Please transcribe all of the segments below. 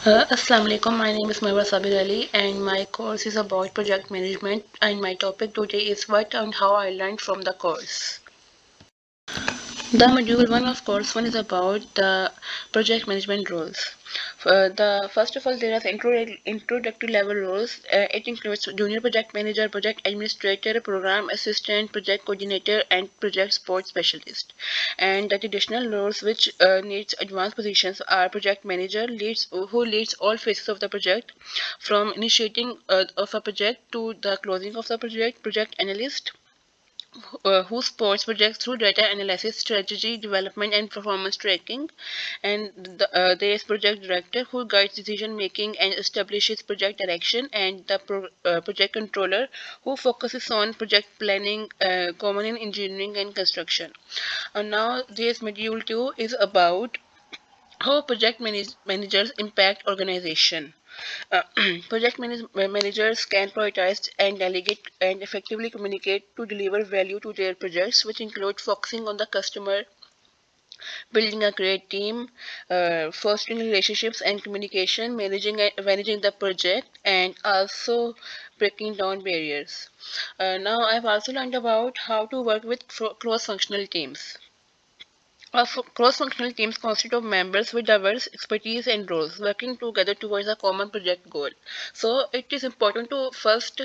Assalamu alaikum. My name is Mahwa Sabir Ali, and my course is about project management. And my topic today is what and how I learned from the course. The module one of course one is about the project management roles. The first of all, there are introductory level roles. It includes junior project manager, project administrator, program assistant, project coordinator, and project support specialist. And the traditional roles which needs advanced positions are project manager, leads who leads all phases of the project, from initiating of a project to the closing of the project. Project analyst who supports projects through data analysis, strategy development, and performance tracking. And there is project director who guides decision making and establishes project direction, and the project controller who focuses on project planning, common in engineering and construction. And now this module 2 is about how managers impact organization. Uh, managers can prioritize and delegate and effectively communicate to deliver value to their projects, which include focusing on the customer, building a great team, fostering relationships and communication, managing the project, and also breaking down barriers. Now, I've also learned about how to work with cross-functional teams. Cross-functional teams consist of members with diverse expertise and roles working together towards a common project goal. So it is important to first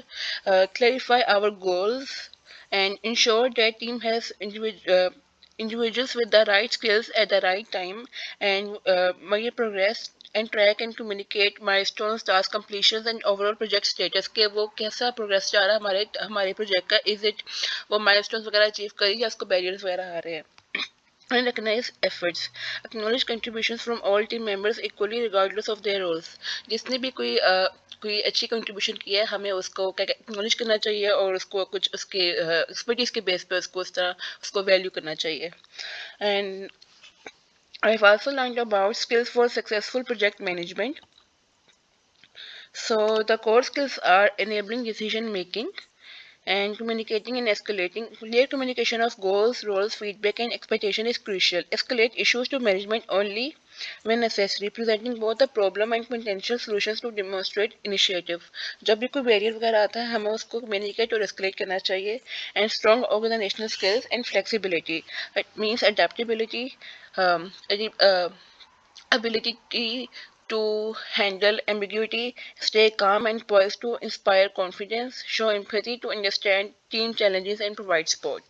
clarify our goals and ensure that team has individuals with the right skills at the right time, and measure progress and track and communicate milestones, task completions and overall project status के वो कैसा progress जा रहा है हमारे हमारे project का, is it वो माइलस्टोन्स वगैरह अचीव करी या उसको बैरियर्स वगैरह आ रहे हैं. And recognize efforts. Acknowledge contributions from all team members equally regardless of their roles. जिसने भी कोई अच्छी कंट्रीब्यूशन किया है हमें उसको क्या एक्नॉलेज करना चाहिए और उसको कुछ उसके एक्सपर्टीज के बेस पे उसको उस तरह उसको वैल्यू करना चाहिए. And I've also learned about skills for successful project management. So the core skills are enabling decision making, and communicating and escalating. Clear communication of goals, roles, feedback, and expectation is crucial. Escalate issues to management only when necessary, presenting both the problem and potential solutions to demonstrate initiative. जब भी कोई barrier वगैरह आता है हमें उसको communicate और escalate करना चाहिए. And strong organizational skills and flexibility. It means adaptability, um, ability to handle ambiguity, stay calm and poised to inspire confidence, show empathy to understand team challenges and provide support.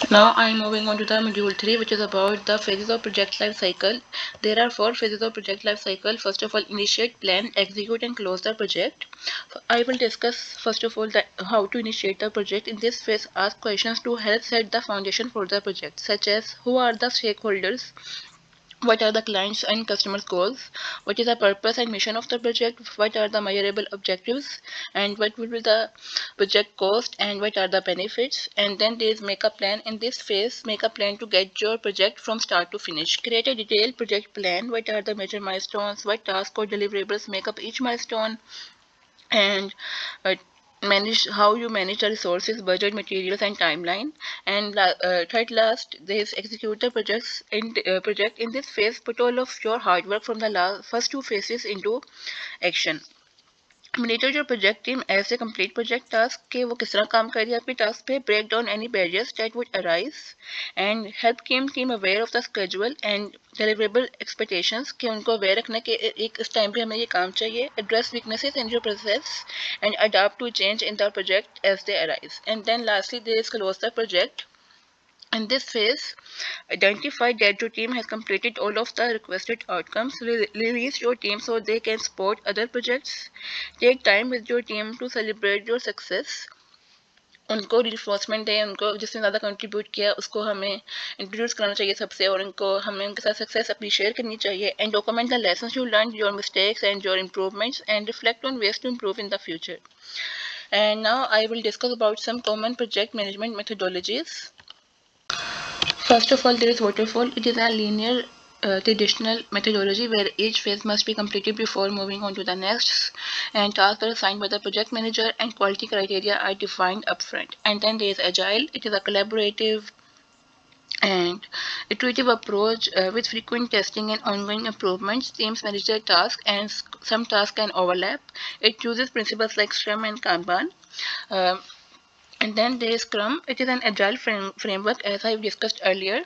Now I am moving on to the module 3, which is about the phases of project life cycle. There are 4 phases of project life cycle. First of all, initiate, plan, execute and close the project. I will discuss first of all how to initiate the project. In this phase, ask questions to help set the foundation for the project, such as who are the stakeholders, what are the clients and customers goals, what is the purpose and mission of the project, what are the measurable objectives, and what will be the project cost and what are the benefits. And then there is make a plan. In this phase, make a plan to get your project from start to finish. Create a detailed project plan. What are the major milestones, what tasks or deliverables make up each milestone, and uh, manage how you manage the resources, budget, materials and timeline. And third last, this execute the project. In this phase, put all of your hard work from the first 2 phases into action. Monitor your project team as they complete project task कि वो किस तरह काम कर रही है आपके task पे, break down any barriers that would arise, and help keep team aware of the schedule and deliverable expectations कि उनको aware रखना कि एक इस टाइम पे हमें ये काम चाहिए, address weaknesses in your process and adapt to change in the project as they arise. And then lastly there is close the project. In this phase, identify that your team has completed all of the requested outcomes. Release your team so they can support other projects. Take time with your team to celebrate your success. उनको reinforcement दें, उनको जिसने ज़्यादा contribute किया उसको हमें introduce करना चाहिए सबसे, और उनको हमें उनके साथ सक्सेस अपनी शेयर करनी चाहिए. And document the lessons you learn, your mistakes and your improvements, and reflect on ways to improve in the future. And now I will discuss about some common project management methodologies. First of all, there is waterfall. It is a linear traditional methodology where each phase must be completed before moving on to the next, and tasks are assigned by the project manager and quality criteria are defined upfront. And then there is agile. It is a collaborative And iterative approach with frequent testing and ongoing improvements. Teams manage their tasks and some tasks can overlap. It uses principles like Scrum and Kanban. Um, and then there is Scrum. It is an agile framework, as I discussed earlier,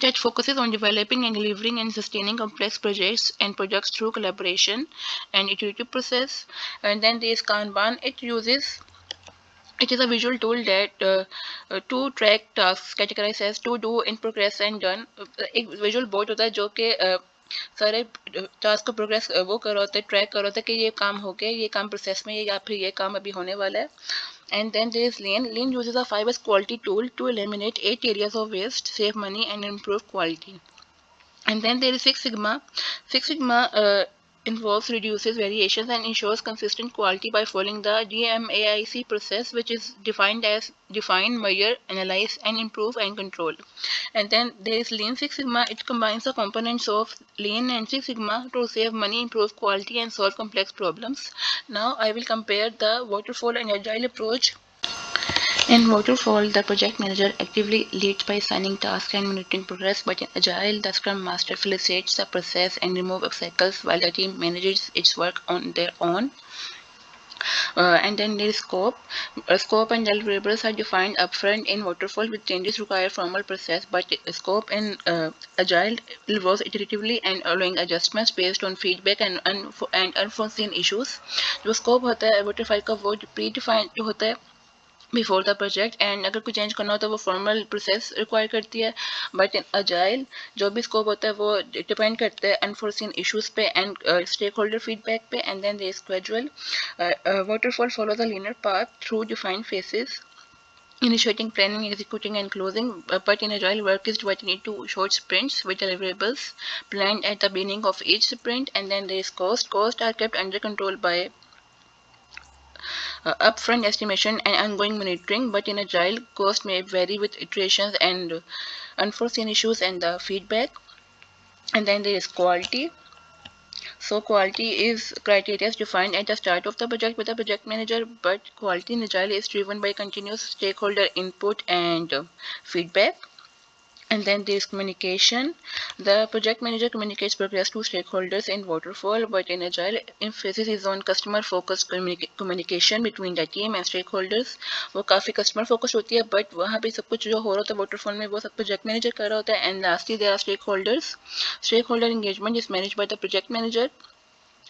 that focuses on developing and delivering and sustaining complex projects and projects through collaboration and iterative process. And then there is Kanban. It is a visual tool that to track tasks categorized as to do, in progress and done. एक visual board होता है जो कि सारे task को progress वो कर रहा होता है, ट्रैक कर रहा होता है कि ये काम हो गया, ये काम प्रोसेस में है या फिर ये काम अभी होने वाला है. And then there is Lean. Lean uses a 5S quality tool to eliminate 8 areas of waste, save money, and improve quality. And then there is Six Sigma. Six Sigma involves reduces variations and ensures consistent quality by following the DMAIC process, which is defined as define, measure, analyze, and improve and control. And then there is Lean Six Sigma. It combines the components of Lean and Six Sigma to save money, improve quality, and solve complex problems. Now I will compare the waterfall and agile approach. In Waterfall, the project manager actively leads by assigning tasks and monitoring progress, but in Agile, the Scrum Master facilitates the process and removes obstacles while the team manages its work on their own. And then there is scope. Scope and deliverables are defined upfront in Waterfall, with changes require formal process, but scope in Agile evolves iteratively and allowing adjustments based on feedback and unforeseen issues. जो scope होता है Waterfall का वो predefined जो होता है before the project, and अगर कुछ चेंज करना होता है वो फॉर्मल प्रोसेस रिक्वायर करती है. बट इन अजाइल जो भी स्कोप होता है वो डिपेंड करता है अनफोर्सिन इश्यूज पे एंड स्टेक होल्डर फीडबैक पे. And then there is gradual. Waterfall follows a linear path through defined phases, initiating, planning, executing, and closing. But in agile, work is divided into short sprints with deliverables planned at the beginning of each sprint. And then there is cost. Costs are kept under control by upfront estimation and ongoing monitoring, but in agile, cost may vary with iterations and unforeseen issues and the feedback. And then there is quality. So quality is criteria defined at the start of the project with the project manager, but quality in agile is driven by continuous stakeholder input and feedback. And then there is communication. The project manager communicates progress to stakeholders in Waterfall, but in Agile, emphasis is on customer-focused communication between the team and stakeholders. वो काफ़ी customer focused होती है, but वहाँ पे सब कुछ जो हो रहा होता है Waterfall में वो सब project manager कर रहा होता है. And lastly, there are stakeholders. Stakeholder engagement is managed by the project manager.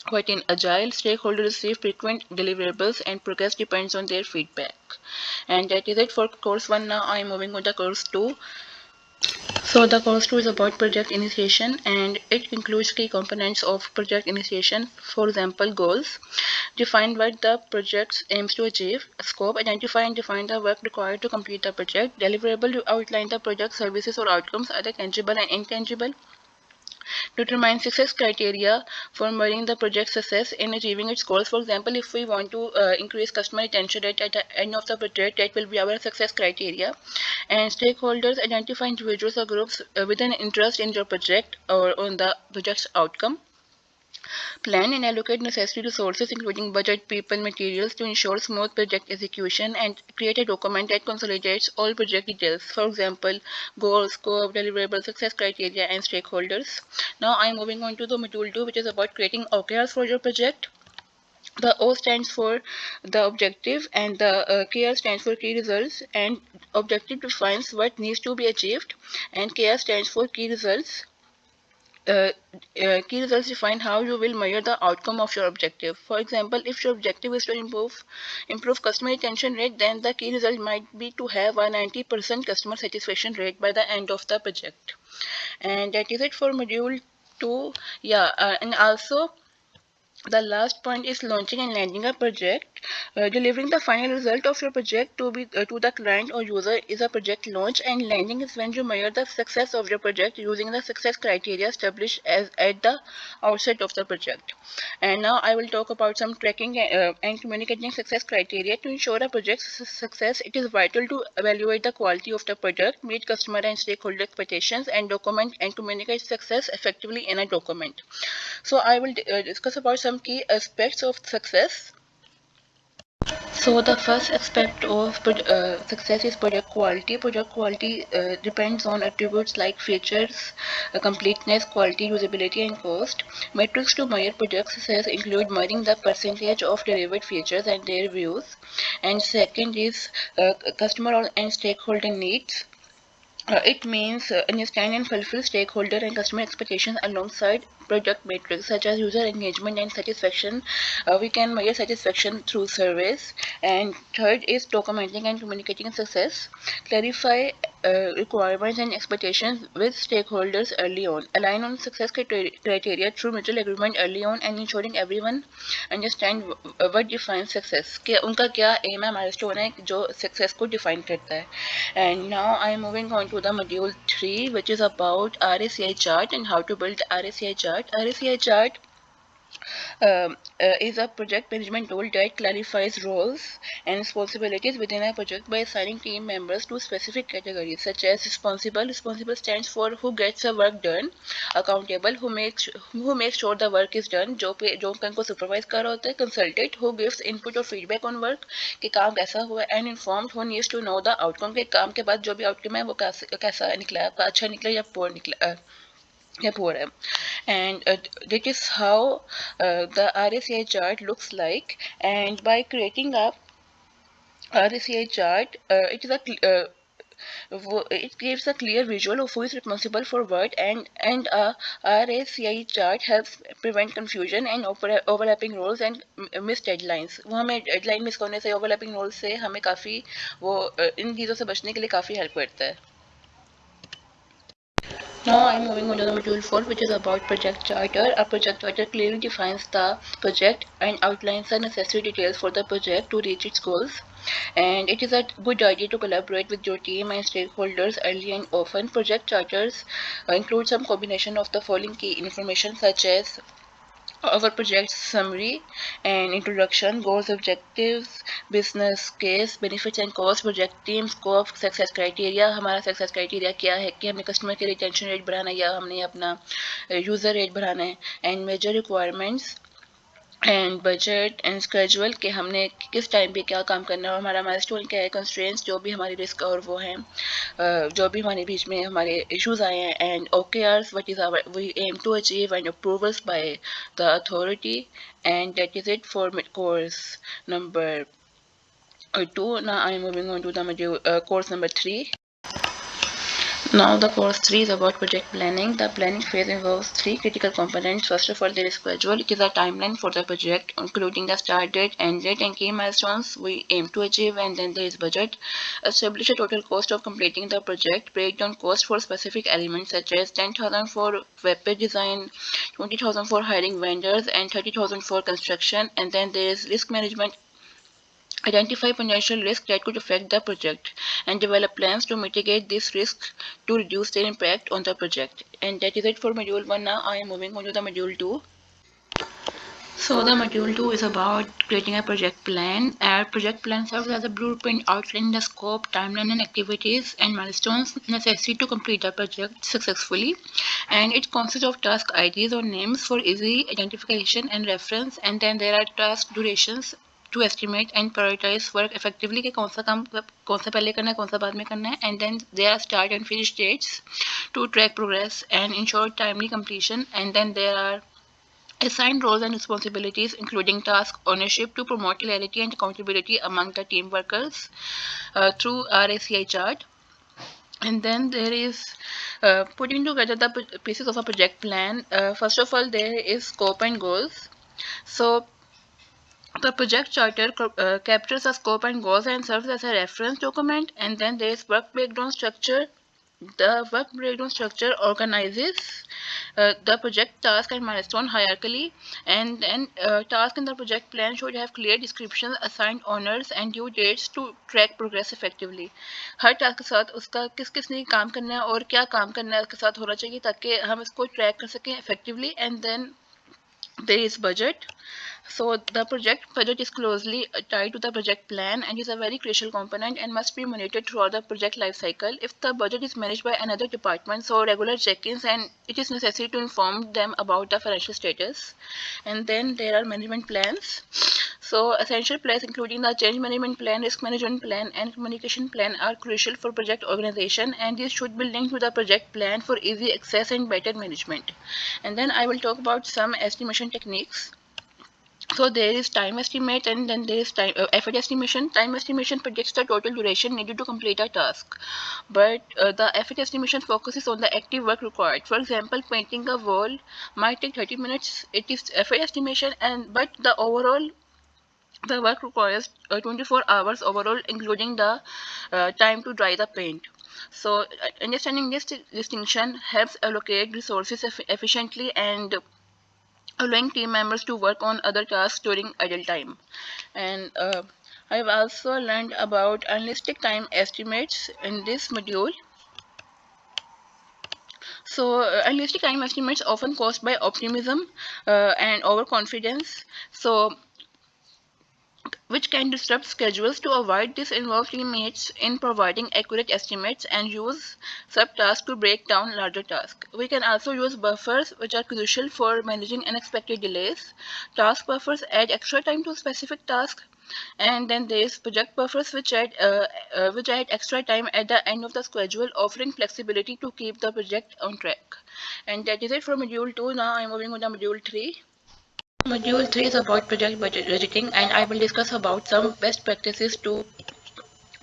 But in Agile, stakeholders receive frequent deliverables and progress depends on their feedback. And that is it for course 1. Now I am moving on to course 2. So the course 2 is about project initiation, and it includes key components of project initiation. For example, goals. Define what the project aims to achieve. Scope. Identify and define the work required to complete the project. Deliverable. To outline the project services or outcomes, either tangible and intangible. Determine success criteria for measuring the project success in achieving its goals. For example, if we want to increase customer retention rate at the end of the project, that will be our success criteria. And stakeholders. Identify individuals or groups with an interest in your project or on the project's outcome. Plan and allocate necessary resources including budget, people, materials to ensure smooth project execution, and create a document that consolidates all project details. For example, goals, scope, deliverables, success criteria, and stakeholders. Now I am moving on to the module 2, which is about creating OKRs for your project. The O stands for the objective and the KR stands for key results, and objective defines what needs to be achieved and KR stands for key results. Key results define how you will measure the outcome of your objective. For example, if your objective is to improve customer retention rate, then the key result might be to have a 90% customer satisfaction rate by the end of the project. And that is it for module 2. And also the last point is launching and landing a project. Delivering the final result of your project to the client or user is a project launch, and landing is when you measure the success of your project using the success criteria established as at the outset of the project. And now I will talk about some tracking and communicating success criteria. To ensure a project's success, it is vital to evaluate the quality of the product, meet customer and stakeholder expectations, and document and communicate success effectively in a document. So I will discuss about some key aspects of success. So the first aspect of success is project quality. Project quality depends on attributes like features, completeness, quality, usability, and cost. Metrics to measure project success include measuring the percentage of delivered features and their views. And second is customer and stakeholder needs. It means understand and fulfill stakeholder and customer expectations alongside product metrics such as user engagement and satisfaction. We can measure satisfaction through surveys. And third is documenting and communicating success. Clarify requirements and expectations with stakeholders early on. Align on success criteria through mutual agreement early on and ensuring everyone understand what defines success. कि उनका क्या aim है, milestone है जो success को define करता है. And now I am moving on to the module 3, which is about RACI chart and how to build the RACI chart. RACI chart is a project management tool that clarifies roles and responsibilities within a project by assigning team members to specific categories such as responsible. Responsible stands for who gets the work done. Accountable, who makes sure the work is done, जो उनको supervise कर रहा होता है. Consultant, who gives input or feedback on work कि काम कैसा हुआ. And informed, who needs to know the outcome के काम के बाद जो भी outcome है वो कैसा निकला, अच्छा निकला या poor निकला. And that is how the RACI chart looks like. And by creating a RACI chart, it gives a clear visual of who is responsible for what, and a RACI chart helps prevent confusion and overlapping roles and missed deadlines. वो हमें deadline miss करने से, overlapping roles से हमें काफ़ी वो इन चीज़ों से बचने के लिए काफ़ी help करता है. Now I'm moving on to the module 4, which is about project charter. A project charter clearly defines the project and outlines the necessary details for the project to reach its goals. And it is a good idea to collaborate with your team and stakeholders early and often. Project charters include some combination of the following key information such as our project summary and introduction, goals, objectives, business case, benefits and costs, project team, scope, success criteria. हमारा success criteria क्या है कि हमें customer के retention rate बढ़ाना है या हमने अपना user rate बढ़ाना है. And major requirements and budget and schedule कि हमने किस टाइम पे क्या काम करना है और हमारा माइलस्टोन क्या है, कंस्ट्रेंट्स जो भी हमारी रिस्क और वो हैं, जो भी हमारे बीच में हमारे इश्यूज आए हैं. And OKRs, what is our we aim to achieve and approvals by the authority. And that is it for course number 2. Now I am moving on to the module, course number 3. Now the course 3 is about project planning. The planning phase involves 3 critical components. First of all, there is schedule. It is a timeline for the project, including the start date, end date, and key milestones we aim to achieve. And then there is budget. Establish a total cost of completing the project. Break down cost for specific elements such as 10,000 for web page design, 20,000 for hiring vendors, and 30,000 for construction. And then there is risk management. Identify potential risks that could affect the project and develop plans to mitigate this risk to reduce their impact on the project. And that is it for module 1. Now I am moving on to the module 2. So the module 2 is about creating a project plan. Our project plan serves as a blueprint outlining the scope, timeline and activities and milestones necessary to complete the project successfully. And it consists of task IDs or names for easy identification and reference. And then there are task durations to estimate and prioritize work effectively कि कौन सा काम कौन सा पहले करना है कौन सा बाद में करना है. And then there are start and finish dates to track progress and ensure timely completion. And then there are assigned roles and responsibilities, including task ownership to promote clarity and accountability among the team workers through RACI chart. And then there is putting together the pieces of a project plan. First of all, there is scope and goals. So the project charter captures the scope and goals and serves as a reference document. And then there is work breakdown structure. The work breakdown structure organizes the project task and milestone hierarchically. And then task in the project plan should have clear descriptions, assigned owners and due dates to track progress effectively. Her task के साथ उसका किस किसने काम करना है और क्या काम करना है उसके साथ होना चाहिए ताकि हम इसको ट्रैक कर सकें effectively. And then there is budget. So the project budget is closely tied to the project plan and is a very crucial component and must be monitored throughout the project life cycle. If the budget is managed by another department, so regular check-ins and it is necessary to inform them about the financial status. And then there are management plans. So essential plans including the change management plan, risk management plan, and communication plan are crucial for project organization, and these should be linked to the project plan for easy access and better management. And then I will talk about some estimation techniques. So there is time estimate, and then there is effort estimation. Time estimation predicts the total duration needed to complete a task, but the effort estimation focuses on the active work required. For example, painting a wall might take 30 minutes. It is effort estimation, and but the work requires 24 hours overall, including the time to dry the paint. So understanding this distinction helps allocate resources efficiently and allowing team members to work on other tasks during idle time. And I've also learned about unrealistic time estimates in this module. So unrealistic time estimates often caused by optimism and overconfidence. So which can disrupt schedules. To avoid this, involve teammates in providing accurate estimates and use subtasks to break down larger tasks. We can also use buffers, which are crucial for managing unexpected delays. Task buffers add extra time to specific tasks, and then there is project buffers, which add extra time at the end of the schedule, offering flexibility to keep the project on track. And that is it for module 2. Now I'm moving on to module 3. Module 3 is about project budgeting, and I will discuss about some best practices to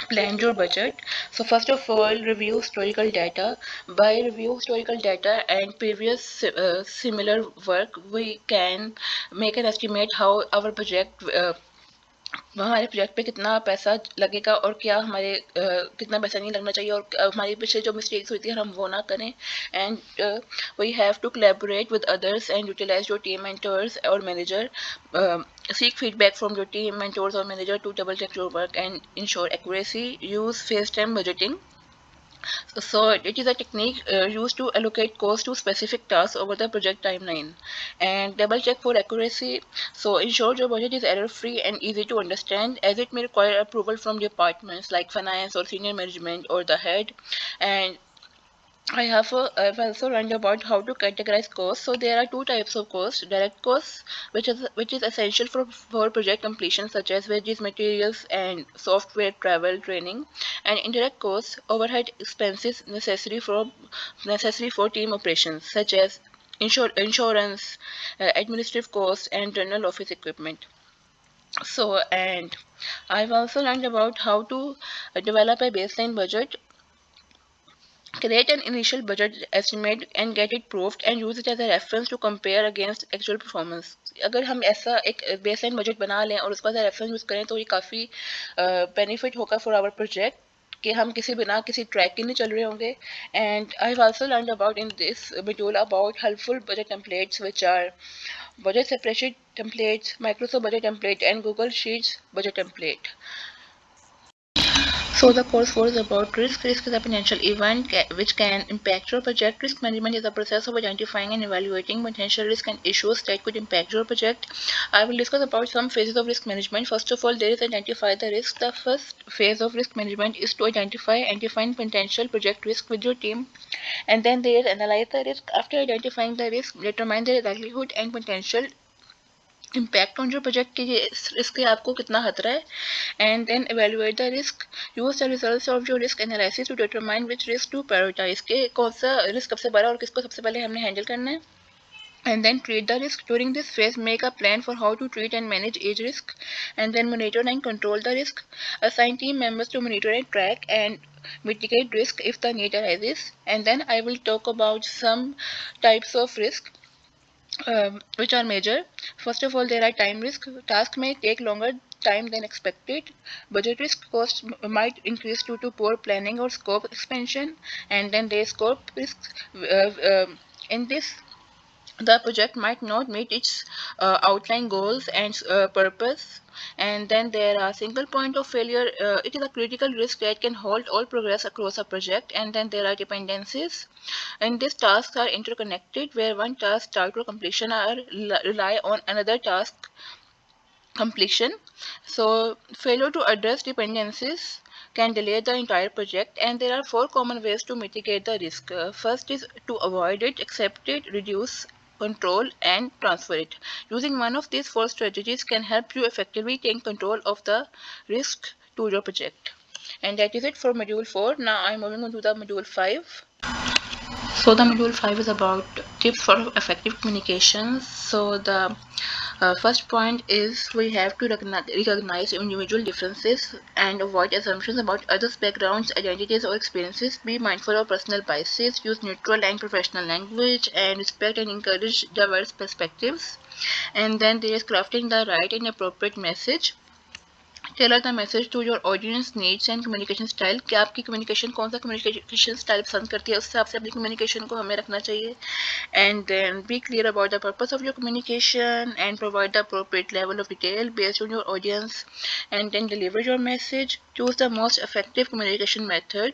plan your budget. So first of all, review historical data. By review historical data and previous similar work, we can make an estimate how our project हमारे project पे कितना पैसा लगेगा और क्या हमारे कितना पैसा नहीं लगना चाहिए, और हमारी पीछे जो मिस्टेक्स होती है हम वो ना करें. And we have to collaborate with others and utilize your team mentors or manager. Seek feedback from your team mentors or manager to double check your work and ensure accuracy. Use phase time budgeting. So it is a technique used to allocate cost to specific tasks over the project timeline. And double check for accuracy. So ensure your budget is error free and easy to understand, as it may require approval from departments like finance or senior management or the head. And I've also learned about how to categorize costs. So there are two types of costs: direct costs, which is essential for project completion, such as wages, materials, and software, travel, training; and indirect costs, overhead expenses necessary for team operations, such as insurance, administrative costs, and general office equipment. So, and I've also learned about how to develop a baseline budget. Create an initial budget estimate and get it proved and use it as a reference to compare against actual performance. अगर हम ऐसा एक baseline budget बना लें और उसको as a reference use करें तो ये काफ़ी benefit होगा for our project कि हम किसी बिना किसी track के नहीं चल रहे होंगे. And I've also learned about in this module about helpful budget templates, which are budget spreadsheet templates, Microsoft budget template, and Google Sheets budget template. So the course 4 is about risk. Risk is a potential event which can impact your project. Risk management is the process of identifying and evaluating potential risk and issues that could impact your project. I will discuss about some phases of risk management. First of all, there is identify the risk. The first phase of risk management is to identify and define potential project risk with your team. And then there is analyze the risk. After identifying the risk, determine the likelihood and potential impact on your project कि ये risk से आपको कितना खतरा है. And then evaluate the risk. Use the results of your risk analysis to determine which risk to prioritize कि कौन सा risk सबसे बड़ा और किसको सबसे पहले हमने handle करना है. And then treat the risk. During this phase, make a plan for how to treat and manage each risk, and then monitor and control the risk. Assign team members to monitor and track and mitigate risk if the need arises. And then I will talk about some types of risk which are major. First of all, there are time risk. Task may take longer time than expected. Budget risk, costs might increase due to poor planning or scope expansion. And then there is scope risk. In this, the project might not meet its outline goals and purpose. And then there are single point of failure. It is a critical risk that can halt all progress across a project. And then there are dependencies, and these tasks are interconnected, where one task start or completion are rely on another task completion. So failure to address dependencies can delay the entire project, and there are 4 common ways to mitigate the risk. First is to avoid it, accept it, reduce control, and transfer it. Using one of these four strategies can help you effectively take control of the risk to your project. And that is it for module 4. Now I'm moving on to the module 5. So the module 5 is about tips for effective communication. So the first point is we have to recognize individual differences and avoid assumptions about others' backgrounds, identities, or experiences. Be mindful of personal biases, use neutral and professional language, and respect and encourage diverse perspectives. And then there is crafting the right and appropriate message. Tailor the message to your audience needs and communication style कि आपकी communication कौन सा communication style पसंद करती है, उससे आपसे अपनी कम्युनिकेशन को हमें रखना चाहिए. And then be clear about the purpose of your communication and provide the appropriate level of detail based on your audience. And then deliver your message. Choose the most effective communication method.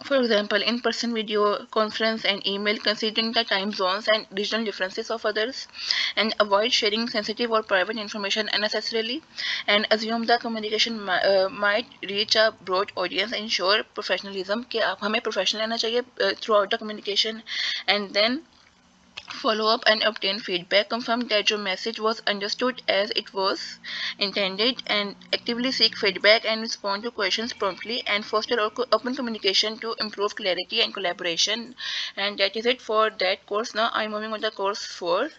For example, in-person video conference and email, considering the time zones and regional differences of others, and avoid sharing sensitive or private information unnecessarily, and assume the communication might reach a broad audience. Ensure professionalism कि आप हमें professional रहना चाहिए throughout the communication. And then follow up and obtain feedback. Confirm that your message was understood as it was intended, and actively seek feedback and respond to questions promptly, and foster open communication to improve clarity and collaboration. And that is it for that course. Now I'm moving on to course 4.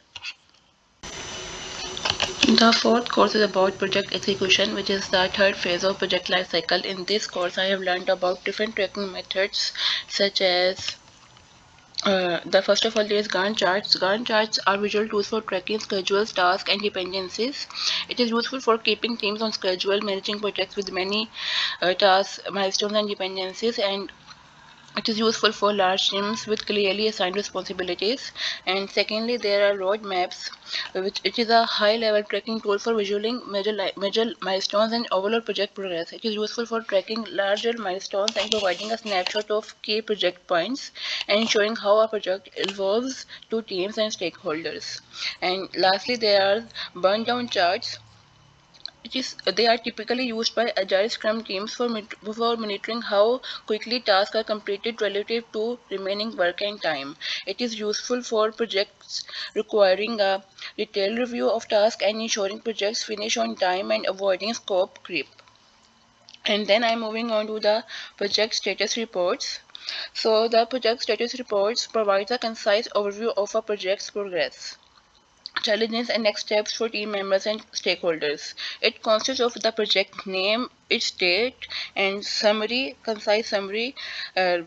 The fourth course is about project execution, which is the third phase of project life cycle. In this course, I have learned about different tracking methods, such as the first of all, there is Gantt charts. Gantt charts are visual tools for tracking schedules, tasks, and dependencies. It is useful for keeping teams on schedule, managing projects with many tasks, milestones, and dependencies, and it is useful for large teams with clearly assigned responsibilities. And secondly, there are roadmaps, which it is a high-level tracking tool for visualizing major milestones and overall project progress. It is useful for tracking larger milestones and providing a snapshot of key project points and showing how a project evolves to teams and stakeholders. And lastly, there are burn-down charts. They are typically used by agile scrum teams for monitoring how quickly tasks are completed relative to remaining work and time. It is useful for projects requiring a detailed review of tasks and ensuring projects finish on time and avoiding scope creep. And then I'm moving on to the project status reports. So the project status reports provides a concise overview of a project's progress, challenges, and next steps for team members and stakeholders. It consists of the project name, its date, and concise summary, uh,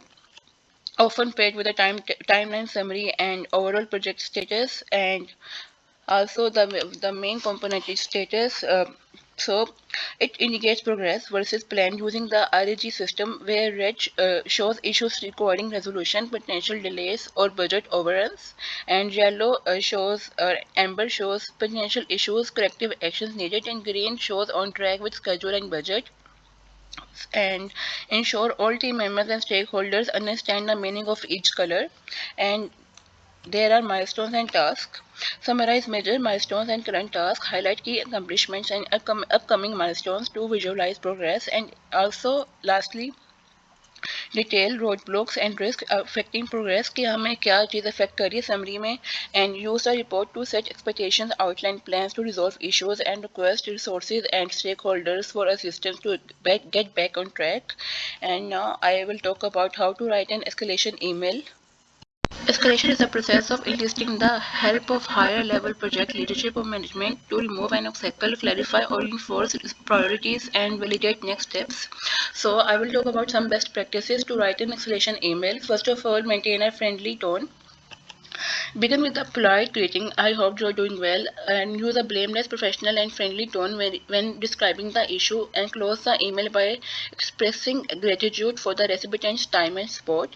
often paired with a timeline summary and overall project status. And also the main component is status. So it indicates progress versus plan using the RAG system, where red shows issues requiring resolution, potential delays, or budget overruns, and yellow amber shows potential issues, corrective actions needed, and green shows on track with schedule and budget. And ensure all team members and stakeholders understand the meaning of each color. And there are milestones and tasks. Summarize major milestones and current tasks, highlight key accomplishments and upcoming milestones to visualize progress. And also, lastly, detail roadblocks and risks affecting progress कि हमें क्या चीज़ affect कर रही है summary में. And use the report to set expectations, outline plans to resolve issues, and request resources and stakeholders for assistance to get back on track. And now I will talk about how to write an escalation email. Escalation is the process of enlisting the help of higher level project leadership or management to remove an obstacle, clarify or reinforce priorities, and validate next steps. So, I will talk about some best practices to write an escalation email. First of all, maintain a friendly tone. Begin with a polite greeting, I hope you're doing well, and use a blameless, professional, and friendly tone when describing the issue, and close the email by expressing gratitude for the recipient's time and support,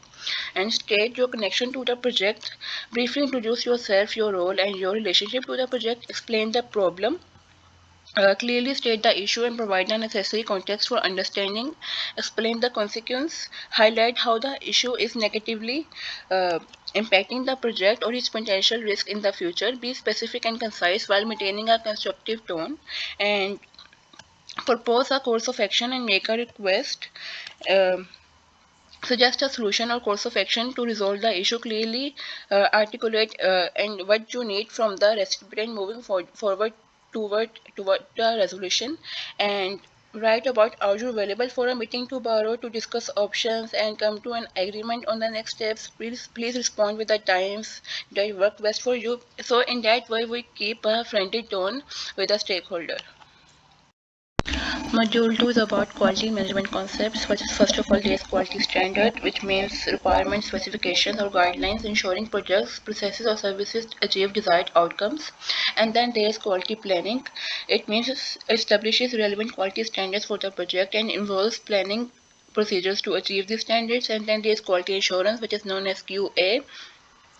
and state your connection to the project. Briefly introduce yourself, your role, and your relationship to the project. Explain the problem. Clearly state the issue and provide the necessary context for understanding. Explain the consequence. Highlight how the issue is negatively impacting the project or its potential risk in the future. Be specific and concise while maintaining a constructive tone. And propose a course of action and make a request. Um Suggest a solution or course of action to resolve the issue. Clearly articulate and what you need from the recipient moving forward toward the resolution. And write about are you available for a meeting tomorrow to discuss options and come to an agreement on the next steps. Please respond with the times that work best for you. So in that way we keep a friendly tone with the stakeholder. Module 2 is about quality management concepts, which is first of all there is quality standard, which means requirements, specifications or guidelines ensuring projects, processes or services achieve desired outcomes. And then there is quality planning. It means it establishes relevant quality standards for the project and involves planning procedures to achieve these standards. And then there is quality assurance, which is known as QA.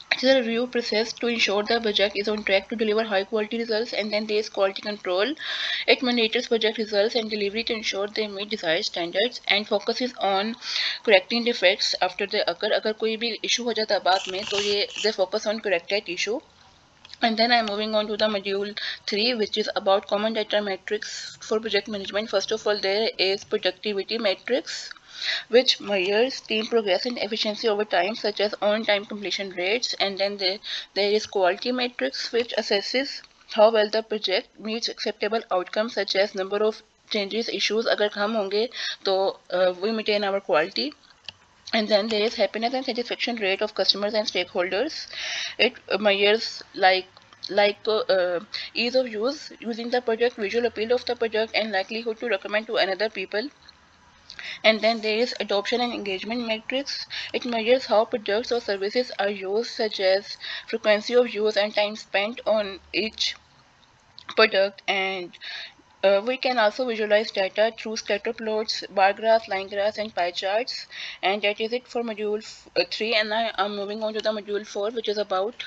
It is a review process to ensure the project is on track to deliver high quality results. And then there is quality control. It monitors project results and delivery to ensure they meet desired standards and focuses on correcting defects after they occur. अगर कोई भी issue हो जाता है बाद में तो ये they focus on correct that issue. And then I'm moving on to the module 3, which is about common data metrics for project management. First of all, there is productivity metrics, which measures team progress and efficiency over time, such as on-time completion rates. And then there is quality metrics, which assesses how well the project meets acceptable outcomes, such as number of changes, issues. अगर कम होंगे तो we maintain our quality. And then there is happiness and satisfaction rate of customers and stakeholders. It measures ease of use using the project, visual appeal of the project, and likelihood to recommend to another people. And then there is adoption and engagement metrics. It measures how products or services are used, such as frequency of use and time spent on each product. And we can also visualize data through scatter plots, bar graphs, line graphs, and pie charts. And that is it for module 3. And now I'm moving on to the module 4, which is about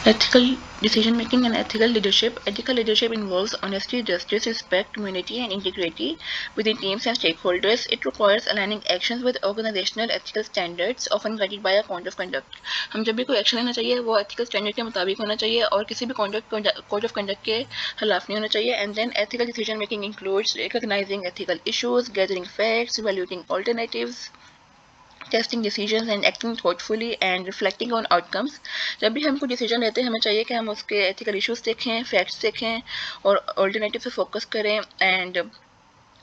ethical decision making and ethical leadership. Ethical leadership involves honesty, justice, respect, community, and integrity within teams and stakeholders. It requires aligning actions with organizational ethical standards, often guided by a code of conduct. हम जब भी कोई action लेना चाहिए वो ethical standard के मुताबिक होना चाहिए और किसी भी code of conduct के खिलाफ नहीं होना चाहिए. And then ethical decision making includes recognizing ethical issues, gathering facts, evaluating alternatives, testing decisions and acting thoughtfully and reflecting on outcomes. जब भी हम कोई डिसीजन लेते हैं हमें चाहिए कि हम उसके एथिकल इश्यूज देखें, फैक्ट्स देखें और ऑल्टरनेटिव पे फोकस करें एंड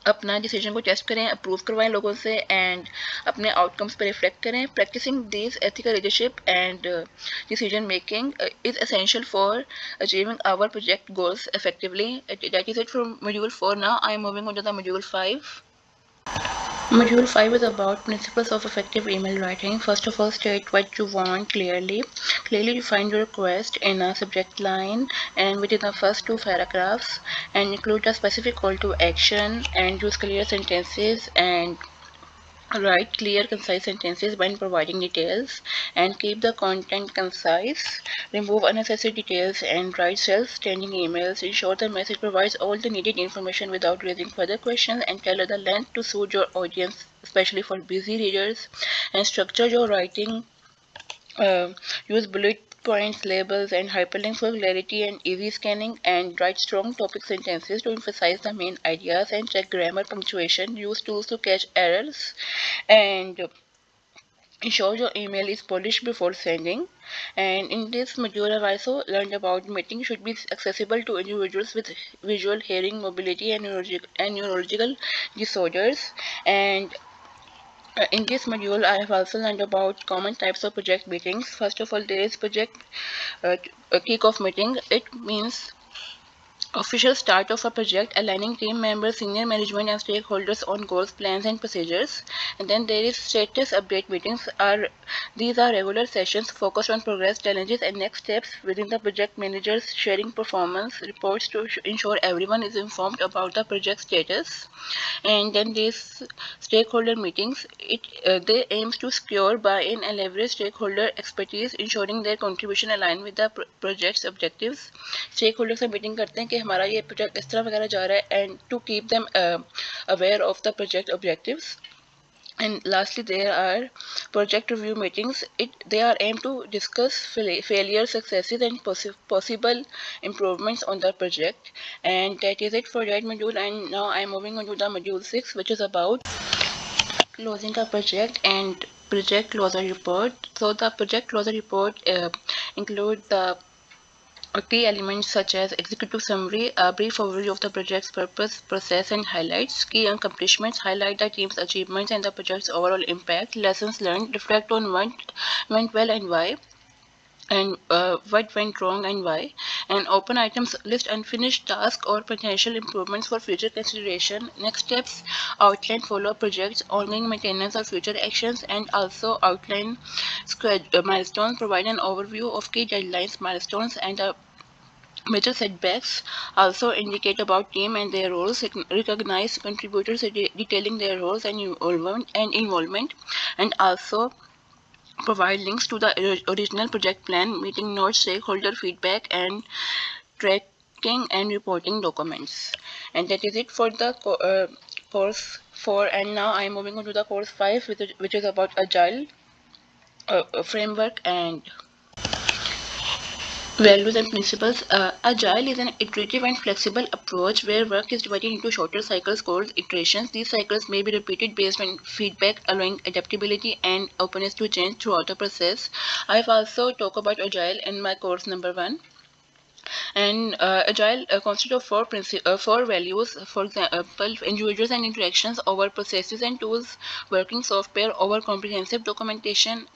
अपना डिसीजन को टेस्ट करें, अप्रूव करवाएं लोगों से एंड अपने आउटकम्स पे रिफ्लेक्ट करें. Practising this ethical leadership and decision making is essential for achieving our project goals effectively. That is it from module 4. Now I am moving on to the module 5. Module 5 is about principles of effective email writing. First of all, state what you want clearly. Clearly define your request in a subject line and within the first 2 paragraphs, and include a specific call to action and use clear sentences and write clear, concise sentences when providing details and keep the content concise. Remove unnecessary details and write self-standing emails. Ensure the message provides all the needed information without raising further questions and tailor the length to suit your audience, especially for busy readers. And structure your writing. Use bullet points, labels, and hyperlinks for clarity and easy scanning, and write strong topic sentences to emphasize the main ideas, and check grammar, punctuation. Use tools to catch errors, and ensure your email is polished before sending. And in this module, I've also learned about meeting should be accessible to individuals with visual, hearing, mobility, and neurological disorders. And in this module, I have also learned about common types of project meetings. First of all, there is project kick-off meeting. It means official start of a project, aligning team members, senior management, and stakeholders on goals, plans, and procedures. And then there is status update meetings. These are regular sessions focused on progress, challenges, and next steps within the project. Managers sharing performance reports to ensure everyone is informed about the project status. And then these stakeholder meetings, they aims to secure buy-in and leverage stakeholder expertise, ensuring their contribution align with the project's objectives. Stakeholders से meeting करते हैं कि हमारा ये project इस तरह वगैरह जा रहा है, and to keep them aware of the project objectives. And lastly, there are project review meetings. They are aimed to discuss failures, successes, and possible improvements on the project. And that is it for that module. And now I am moving on to the module 6, which is about closing a project and project closure report. So the project closure report includes the key elements such as executive summary, a brief overview of the project's purpose, process, and highlights. Key accomplishments highlight the team's achievements and the project's overall impact. Lessons learned reflect on what went well and why, and what went wrong and why. And open items list unfinished tasks or potential improvements for future consideration. Next steps outline follow-up projects, ongoing maintenance or future actions, and also outline milestones, provide an overview of key deadlines, milestones, and major setbacks. Also indicate about team and their roles, recognize contributors detailing their roles and involvement, and also provide links to the original project plan, meeting notes, stakeholder feedback, and tracking and reporting documents. And that is it for the course 4. And now I am moving on to the course 5, which is about agile framework and values and principles. Agile is an iterative and flexible approach where work is divided into shorter cycles called iterations. These cycles may be repeated based on feedback, allowing adaptability and openness to change throughout the process. I've also talked about Agile in my course number 1. And Agile consists of four values, for example, individuals and interactions over processes and tools, working software over comprehensive documentation,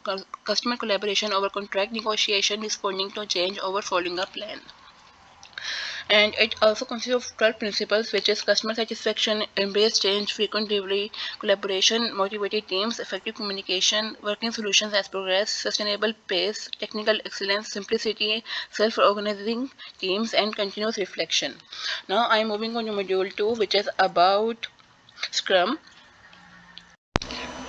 customer collaboration over contract negotiation, responding to change over following a plan. And it also consists of 12 principles, which is customer satisfaction, embrace change, frequent delivery, collaboration, motivated teams, effective communication, working solutions as progress, sustainable pace, technical excellence, simplicity, self-organizing teams, and continuous reflection. Now I am moving on to module 2, which is about Scrum.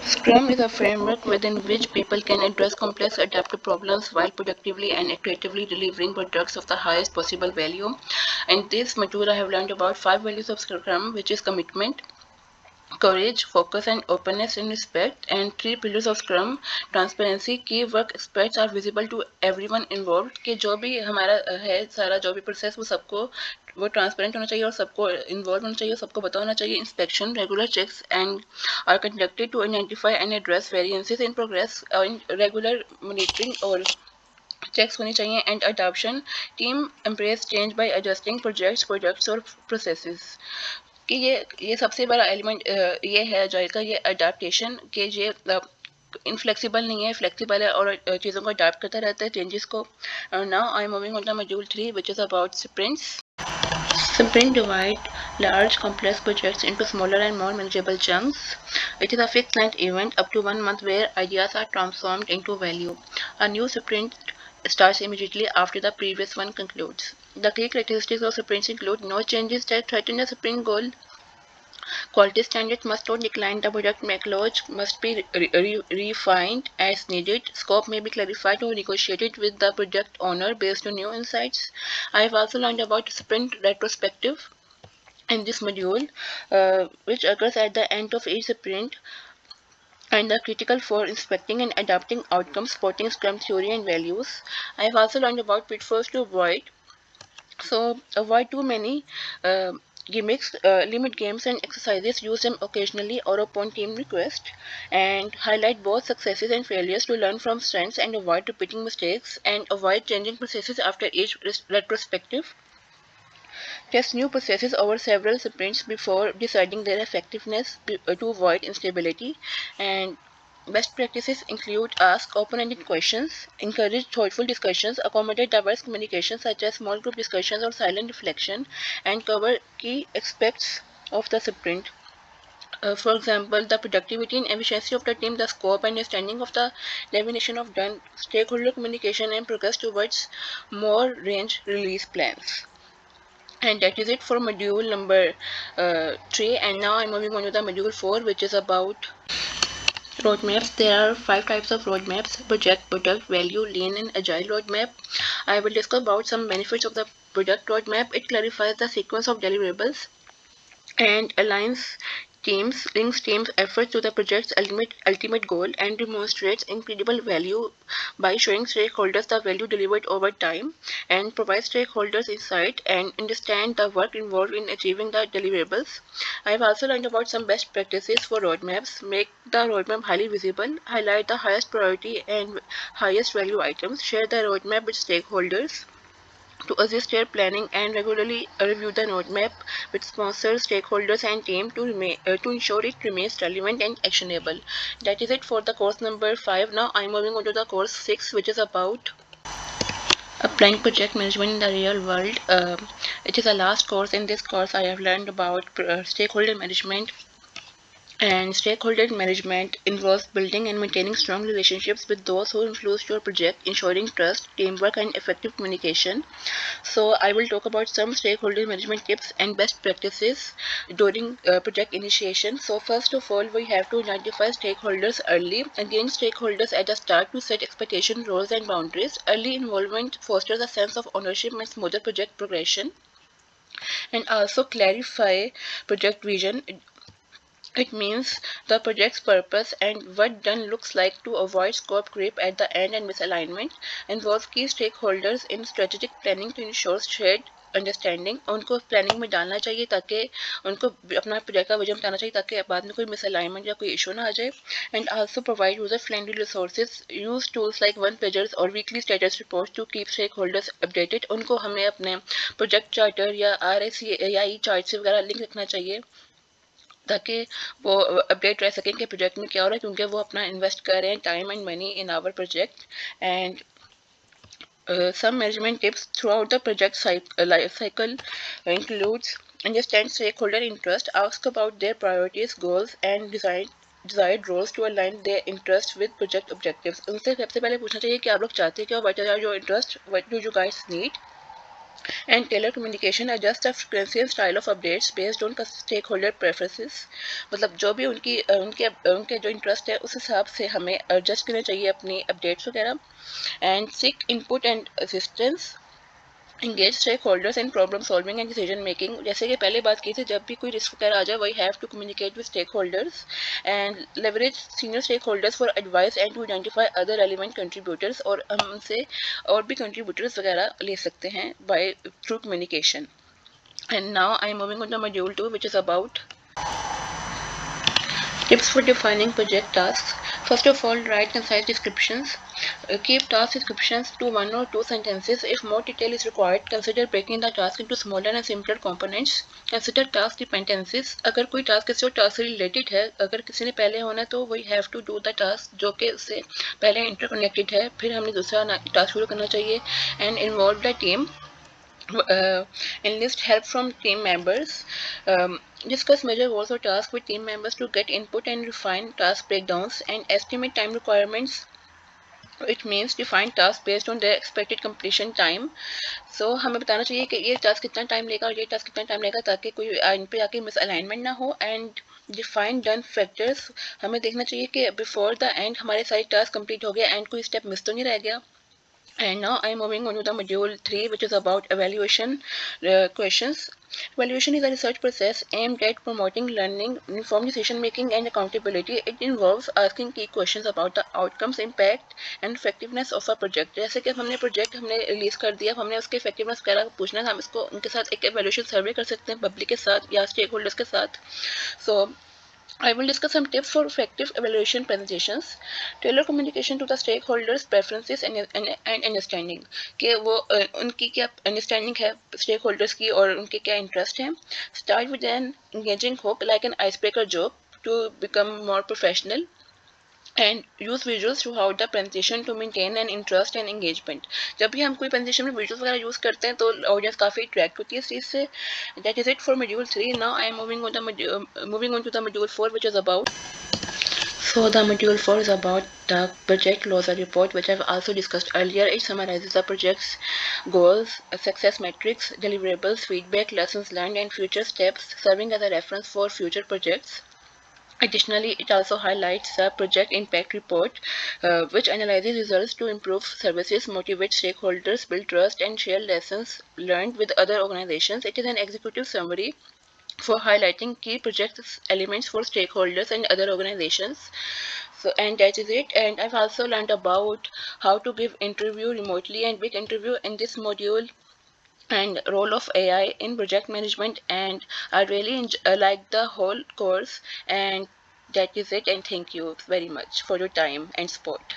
Scrum is a framework within which people can address complex adaptive problems while productively and creatively delivering products of the highest possible value. In this module, I have learned about 5 values of Scrum, which is commitment, courage, focus, and openness and respect. And 3 pillars of Scrum: transparency, की work experts are visible to everyone involved, कि जो भी हमारा है सारा जो भी process वो सबको वो ट्रांसपेरेंट होना चाहिए और सबको इन्वॉल्व होना चाहिए, सबको पता होना चाहिए. Inspection, regular checks and are conducted to identify and address variances in progress. Regular monitoring और चेक्स होनी चाहिए. And adoption, team embrace change by adjusting products और प्रोसेसेस. कि ये सबसे बड़ा एलिमेंट ये है अजाइल का, ये अडाप्टेशन, कि ये इनफ्लेक्सिबल नहीं है, फ्लेक्सिबल है और चीज़ों को अडाप्ट करता रहता है चेंजेस को. Now I am moving on to module 3, which is about sprints. Sprint divide large complex projects into smaller and more manageable chunks. It is a fixed length event up to 1 month where ideas are transformed into value. A new sprint starts immediately after the previous one concludes. The key characteristics of sprints include no changes that threaten the sprint goal. Quality standards must not decline. The product backlog must be refined as needed. Scope may be clarified or negotiated with the project owner based on new insights. I have also learned about sprint retrospective in this module, which occurs at the end of each sprint and are critical for inspecting and adapting outcomes, supporting Scrum theory and values. I have also learned about pitfalls to avoid. So avoid too many gimmicks, limit games and exercises, use them occasionally or upon team request, and highlight both successes and failures to learn from strengths and avoid repeating mistakes, and avoid changing processes after each retrospective. Test new processes over several sprints before deciding their effectiveness to avoid instability. And best practices include ask open-ended questions, encourage thoughtful discussions, accommodate diverse communication such as small group discussions or silent reflection, and cover key aspects of the sprint. For example, the productivity and efficiency of the team, the scope and understanding of the definition of done, stakeholder communication, and progress towards more range release plans. And that is it for module number 3. And now I'm moving on to the module 4, which is about roadmaps. There are 5 types of roadmaps: project, product, value, lean, and agile roadmap. I will discuss about some benefits of the product roadmap. It clarifies the sequence of deliverables and aligns links teams' efforts to the project's ultimate goal and demonstrates incredible value by showing stakeholders the value delivered over time and provides stakeholders insight and understand the work involved in achieving the deliverables. I've also learned about some best practices for roadmaps, make the roadmap highly visible, highlight the highest priority and highest value items, share the roadmap with stakeholders to assist their planning and regularly review the roadmap with sponsors, stakeholders, and team to ensure it remains relevant and actionable. That is it for the course number 5. Now I'm moving on to the course 6, which is about applying project management in the real world. It is the last course. In this course, I have learned about stakeholder management. And stakeholder management involves building and maintaining strong relationships with those who influence your project, ensuring trust, teamwork, and effective communication. So, I will talk about some stakeholder management tips and best practices during project initiation. So, first of all, we have to identify stakeholders early. Engage stakeholders at the start to set expectation, roles, and boundaries. Early involvement fosters a sense of ownership and smoother project progression. And also clarify project vision. It means the project's purpose and what done looks like to avoid scope creep at the end and misalignment. Involve key stakeholders in strategic planning to ensure shared understanding उनको planning में डालना चाहिए ताकि उनको अपना project का vision बताना चाहिए ताकि बाद में कोई मिसअलाइनमेंट या कोई इशू ना आ जाए and also provide user friendly resources use tools like one pagers और weekly status report to keep stakeholders updated उनको हमें अपने प्रोजेक्ट चार्टर या RSC या ई चार्ट से वगैरह लिंक रखना चाहिए ताकि वो अपडेट रह सकें कि प्रोजेक्ट में क्या हो रहा है क्योंकि वो अपना इन्वेस्ट कर रहे हैं time and money in our project and some management tips throughout the project life cycle includes understand stakeholder interest, ask about their priorities, goals, and desired roles to align their interest with project objectives. उनसे सबसे पहले पूछना चाहिए कि आप लोग चाहते क्या, what are your interests, what do you guys need, and tailor communication, adjust the frequency and style of updates based on stakeholder preferences. मतलब जो भी उनके जो इंटरेस्ट है उस हिसाब से हमें एडजस्ट करना चाहिए अपनी अपडेट्स वगैरह and seek input and assistance. Engage stakeholders in problem solving and decision making. जैसे कि पहले बात की थी जब भी कोई रिस्क वगैरह आ जाए we have to communicate with stakeholders and leverage senior stakeholders for advice and to identify other relevant contributors और हम उनसे और भी contributors वगैरह ले सकते हैं by through communication. And now I am moving on to module 2, which is about tips for defining project tasks. First of all, write concise descriptions. Keep task descriptions to 1 or 2 sentences. If more detail is required, consider breaking the task into smaller and simpler components. Consider task dependencies. अगर कोई task किसी और task से related है, अगर किसी ने पहले होना है तो we have to do the task जो कि उससे पहले interconnected है, फिर हमने दूसरा task शुरू करना चाहिए and involve the team. Enlist help from team members. Discuss major goals or tasks with team members to get input and refine task breakdowns and estimate time requirements. It means define tasks based on their expected completion time. So हमें बताना चाहिए कि ये task कितना time लेगा और ये task कितना टाइम लेगा ताकि कोई इन पे आके मिसअलाइनमेंट ना हो एंड डिफाइन डन फैक्टर्स. हमें देखना चाहिए कि बिफोर द एंड हमारे सारे टास्क कंप्लीट हो गए एंड कोई स्टेप मिस तो नहीं रह गया. And now I am moving on to the module 3, which is about evaluation questions. Evaluation is a research process aimed at promoting learning, informed decision making, and accountability. It involves asking key questions about the outcomes, impact, and effectiveness of a project. जैसे कि हमने project हमने release कर दिया, हमने उसके effectiveness वगैरह पूछना है, हम इसको उनके साथ एक evaluation सर्वे कर सकते हैं पब्लिक के साथ या स्टेक होल्डर्स के साथ. So I will discuss some tips for effective evaluation presentations. Tailor communication to the stakeholders' preferences and understanding. कि वो उनकी क्या understanding है stakeholders की और उनके क्या interest है. Start with an engaging hook like an icebreaker joke to become more professional. And use visuals throughout the presentation to maintain an interest and engagement. जब भी हम कोई presentation में visuals वगैरह use करते हैं तो audience काफ़ी attract होती है इस चीज़ से. That is it for module 3. Now I am moving on to the module 4, which is about. So the module 4 is about the project closure report, which I've also discussed earlier. It summarizes the project's goals, success metrics, deliverables, feedback, lessons learned, and future steps, serving as a reference for future projects. Additionally, it also highlights the project impact report, which analyzes results to improve services, motivate stakeholders, build trust, and share lessons learned with other organizations. It is an executive summary for highlighting key project elements for stakeholders and other organizations. So, and that is it. And I've also learned about how to give interview remotely and big interview in this module, and role of AI in project management. And I really like the whole course. And that is it. And thank you very much for your time and support.